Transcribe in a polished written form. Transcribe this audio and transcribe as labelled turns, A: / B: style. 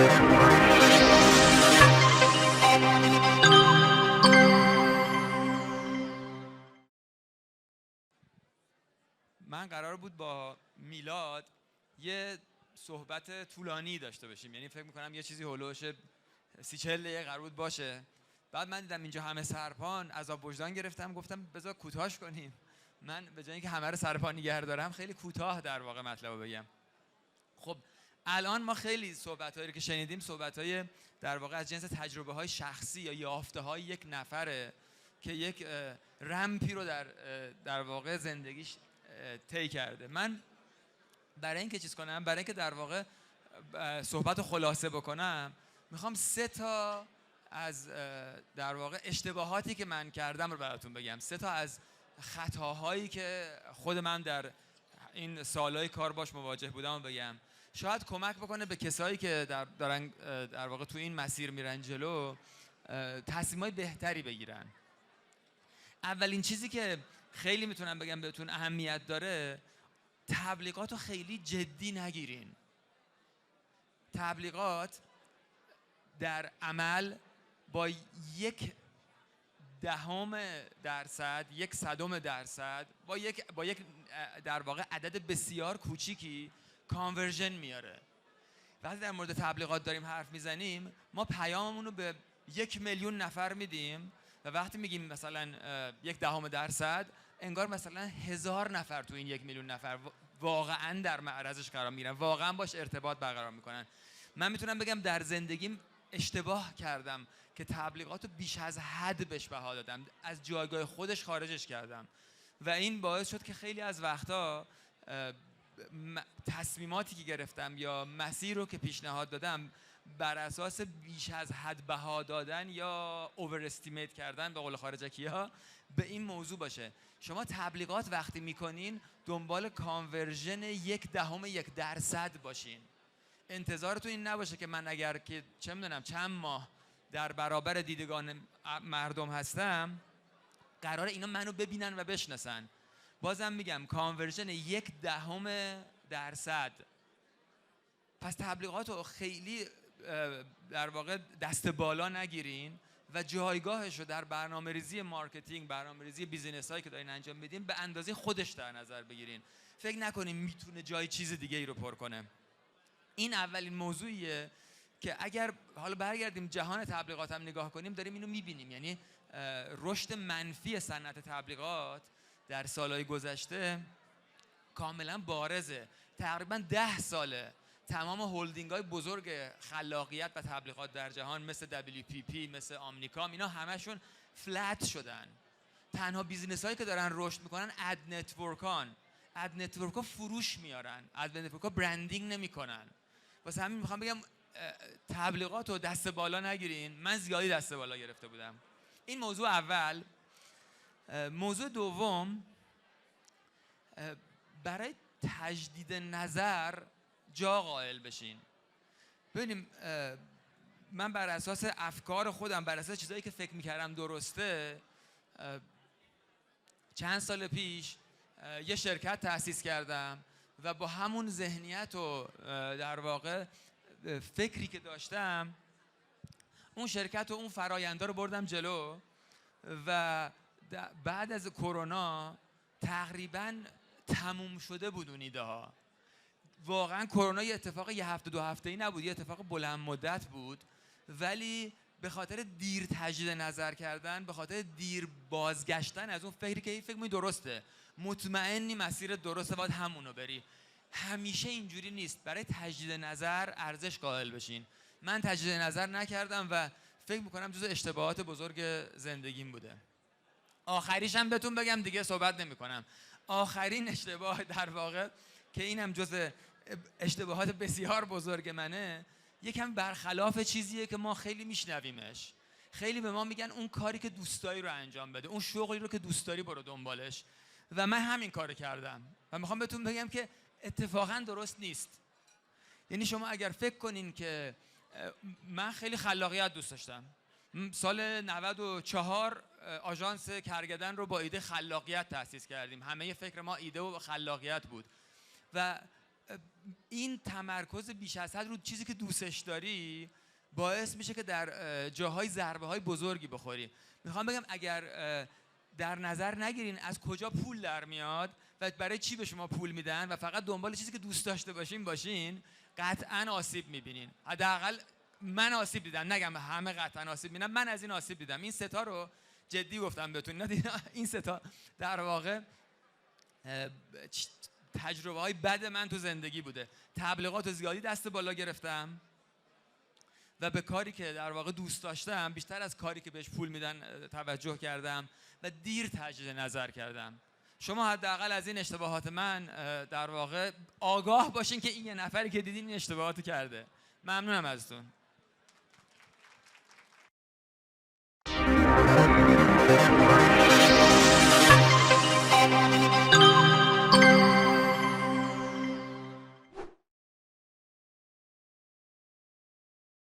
A: من قرار بود با میلاد یه صحبت طولانی داشته باشیم، یعنی فکر میکنم یه چیزی هولوش 30-40 دقیقه قرار بود باشه. بعد من دیدم اینجا همه سرپان، عذاب وجدان گرفتم، گفتم بذار کوتاهش کنیم. من به جای اینکه همه رو سرپا نگه دارم خیلی کوتاه در واقع مطلب رو بگم. خب الان ما خیلی صحبت‌هایی رو که شنیدیم صحبت‌های در واقع از جنس تجربه‌های شخصی یا یافته‌های یک نفره که یک رمپی رو در واقع زندگیش طی کرده. من برای اینکه چیز کنم، برای اینکه در واقع صحبت رو خلاصه بکنم، میخوام 3 تا از در واقع اشتباهاتی که من کردم رو براتون بگم، 3 تا از خطاهایی که خود من در این سالهای کار باش مواجه بودم رو بگم. شاید کمک بکنه به کسایی که دارن در واقع تو این مسیر میرن جلو تصمیمای بهتری بگیرن. اولین چیزی که خیلی میتونم بگم بهتون اهمیت داره، تبلیغات رو خیلی جدی نگیرین. تبلیغات در عمل با 0.1% 0.01% با یک در واقع عدد بسیار کوچیکی کانورژن میاره. وقتی در مورد تبلیغات داریم حرف میزنیم، ما پیاممون رو به 1 میلیون نفر میدیم و وقتی میگیم مثلا 0.1% انگار مثلا 1000 نفر تو این 1 میلیون نفر واقعا در معرضش قرار میگیرن، واقعا باش ارتباط برقرار میکنن. من میتونم بگم در زندگیم اشتباه کردم که تبلیغات رو بیش از حد بهش بها دادم، از جایگاه خودش خارجش کردم و این باعث شد که خیلی از وقتا تصمیماتی که گرفتم یا مسیر رو که پیشنهاد دادم بر اساس بیش از حد بها دادن یا اوور استیمیت کردن به قول خارجکی‌ها به این موضوع باشه. شما تبلیغات وقتی میکنین دنبال کانورژن 0.1% باشین. انتظارتون این نباشه که من اگر که چه میدونم چند ماه در برابر دیدگان مردم هستم قرار اینا منو ببینن و بشناسن. بازم میگم کانورژن 0.1%. پس تبلیغات رو خیلی در واقع دست بالا نگیرین و جایگاهش رو در برنامه‌ریزی مارکتینگ، برنامه‌ریزی بیزینس هایی که دارین انجام میدین به اندازه خودش در نظر بگیرین. فکر نکنین میتونه جای چیز دیگه ای رو پر کنه. این اولین موضوعیه که اگر حالا برگردیم جهان تبلیغات هم نگاه کنیم داریم اینو میبینیم، یعنی رشد منفی صنعت تبلیغات در سالهای گذشته کاملا بارزه. تقریبا 10 ساله تمام هولدینگ های بزرگ خلاقیت و تبلیغات در جهان مثل WPP، مثل آمنیکام، اینا همشون فلت شدن. تنها بیزینس هایی که دارن رشد میکنن اد نتورکان. اد نتورکا فروش میارن، اد نتورکا برندینگ نمیکنن. واسه همین میخوام بگم تبلیغات رو دست بالا نگیرین. من زیادی دست بالا گرفته بودم. این موضوع اول. موضوع دوم، برای تجدید نظر جا قائل بشین. ببینیم من بر اساس افکار خودم، بر اساس چیزایی که فکر میکردم درسته، چند سال پیش یه شرکت تأسیس کردم و با همون ذهنیت و در واقع فکری که داشتم اون شرکت و اون فراینده رو بردم جلو و بعد از کرونا تقریباً تموم شده بود اون ایده ها. واقعا کرونا یه اتفاق 1 هفته 2 هفته‌ای نبود، یه اتفاق بلند مدت بود، ولی به خاطر دیر تجدید نظر کردن، به خاطر دیر بازگشتن از اون فکری که این فکر می درسته، مطمئنی مسیر درسته، باید همونو بری. همیشه اینجوری نیست. برای تجدید نظر ارزش قائل بشین. من تجدید نظر نکردم و فکر میکنم جزو اشتباهات بزرگ زندگیم بوده. آخریش هم بهتون بگم دیگه صحبت نمی کنم. آخرین اشتباه در واقع که اینم جزو اشتباهات بسیار بزرگ منه، یکم برخلاف چیزیه که ما خیلی میشنویمش. خیلی به ما میگن اون کاری که دوست داری رو انجام بده، اون شغلی رو که دوست داری برو دنبالش، و من همین کارو کردم و میخوام بهتون بگم که اتفاقا درست نیست. یعنی شما اگر فکر کنین که من خیلی خلاقیت دوست داشتم، سال 94 آژانس کرگدن رو با ایده خلاقیت تأسیس کردیم. همه فکر ما ایده و خلاقیت بود و این تمرکز بیش از حد رو چیزی که دوستش داری باعث میشه که در جاهای ضربه های بزرگی بخوری. میخوام بگم اگر در نظر نگیرین از کجا پول در میاد و برای چی به شما پول میدن و فقط دنبال چیزی که دوست داشته باشین، قطعا آسیب میبینین. حداقل من آسیب دیدم، نگم همه قطعا آسیب میبینن، من از این آسیب دیدم. این ستا رو جدی گفتم بهتون، این ستا در واقع تجربه های بد من تو زندگی بوده. تبلیغات زیادی دست بالا گرفتم و به کاری که در واقع دوست داشتم بیشتر از کاری که بهش پول میدن توجه کردم و دیر تجدید نظر کردم. شما حداقل از این اشتباهات من در واقع آگاه باشین که این یه نفری که دیدین این اشتباهاتو کرده. ممنونم ازتون.